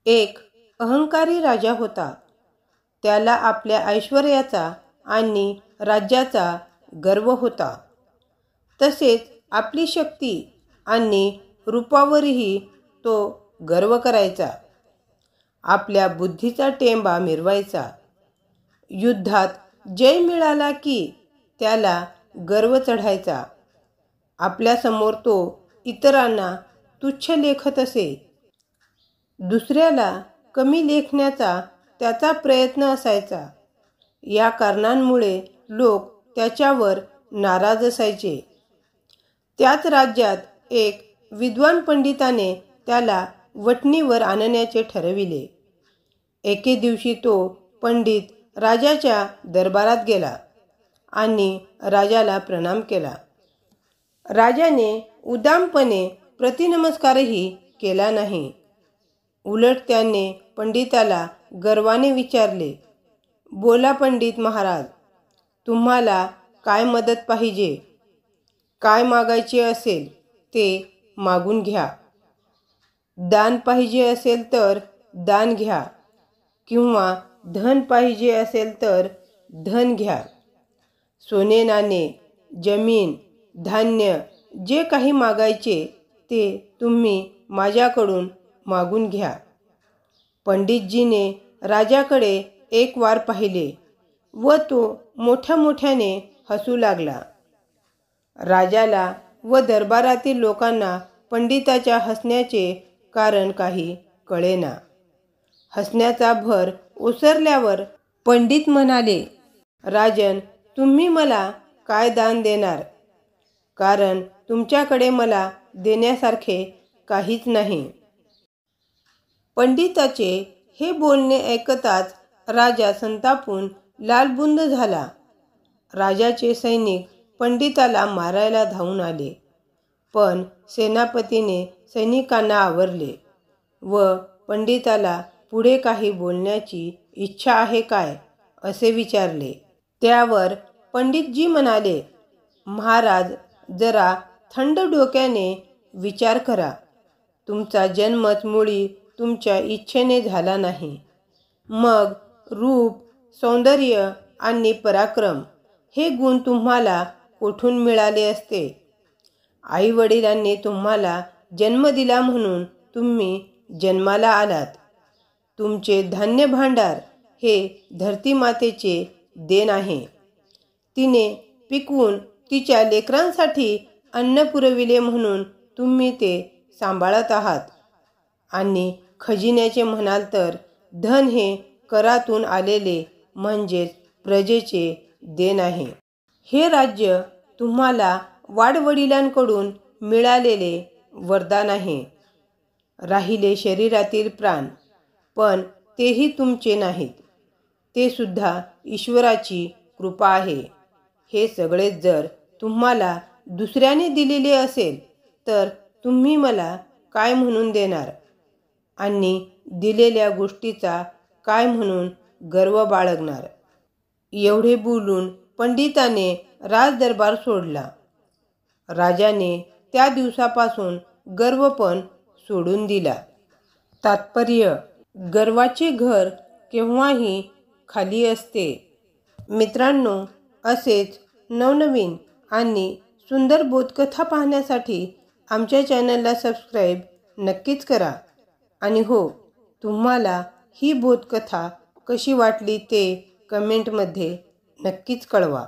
एक अहंकारी राजा होता. त्याला आपल्या ऐश्वर्याचा आणि राज्याचा गर्व होता. तसेच आपली शक्ती आणि रूपावरही तो गर्व करायचा. आपल्या बुद्धीचा टेंबा मिरवायचा. युद्धात जय मिळाला की त्याला गर्व चढायचा. आपल्यासमोर तो इतरांना तुच्छ लेखत असे. दुसऱ्याला कमी लेखण्याचा त्याचा प्रयत्न असायचा. या कारणांमुळे लोक त्याच्यावर नाराज असायचे. त्याच राज्यात एक विद्वान पंडिताने त्याला वठणीवर आणण्याचे ठरविले. एके दिवशी तो पंडित राजाच्या दरबारात गेला आणि राजाला प्रणाम केला. राजाने उदामपणे प्रतिनमस्कारही केला नाही. उलट त्याने पंडिताला गर्वाने विचारले, "बोला पंडित महाराज, तुम्हाला काय मदत पाहिजे? काय मागायचे असेल ते मागून घ्या. दान पाहिजे असेल तर दान घ्या किंवा धन पाहिजे असेल तर धन घ्या. सोने नाणे, जमीन, धान्य जे काही मागायचे ते तुम्ही माझ्याकडून मागून घ्या." पंडितजीने राजाकडे एक वार पाहिले व तो मोठ्या मोठ्याने हसू लागला. राजाला व दरबारातील लोकांना पंडिताच्या हसण्याचे कारण काही कळेना. हसण्याचा भर ओसरल्यावर पंडित म्हणाले, "राजन, तुम्ही मला काय दान देणार? कारण तुमच्याकडे मला देण्यासारखे काहीच नाही." पंडिताचे हे बोलणे ऐकताच राजा संतापून लालबुंद झाला. राजाचे सैनिक पंडिताला मारायला धावून आले. पण सेनापतीने सैनिकांना आवरले व पंडिताला पुढे काही बोलण्याची इच्छा आहे काय असे विचारले. त्यावर पंडितजी म्हणाले, "महाराज, जरा थंड डोक्याने विचार करा. तुमचा जन्मच मुळी तुमच्या इच्छेने झाला नाही. मग रूप, सौंदर्य आणि पराक्रम हे गुण तुम्हाला कोठून मिळाले असते? आईवडिलांनी तुम्हाला जन्म दिला म्हणून तुम्ही जन्माला आलात. तुमचे धान्य भांडार हे धरतीमातेचे देण आहे. तिने पिकवून तिच्या लेकरांसाठी अन्न पुरविले म्हणून तुम्ही ते सांभाळत आहात. आणि खजिन्याचे म्हणाल तर धन हे करातून आलेले म्हणजेच प्रजेचे देण आहे. हे राज्य तुम्हाला वाडवडिलांकडून मिळालेले वरदान आहे. राहिले शरीरातील प्राण, पण तेही तुमचे नाहीत. ते सुद्धा ईश्वराची कृपा आहे. हे सगळेच जर तुम्हाला दुसऱ्याने दिलेले असेल तर तुम्ही मला काय म्हणून देणार आणि दिलेल्या गोष्टीचा काय म्हणून गर्व बाळगणार?" एवढे बोलून पंडिताने राजदरबार सोडला. राजाने त्या दिवसापासून गर्व पण सोडून दिला. तात्पर्य: गर्वाचे घर केव्हाही खाली असते. मित्रांनो, असेच नवनवीन आणि सुंदर बोधकथा पाहण्यासाठी आमच्या चॅनलला सबस्क्राईब नक्कीच करा. आणि हो, तुम्हाला ही बोधकथा कशी वाटली ते कमेंटमध्ये नक्कीच कळवा.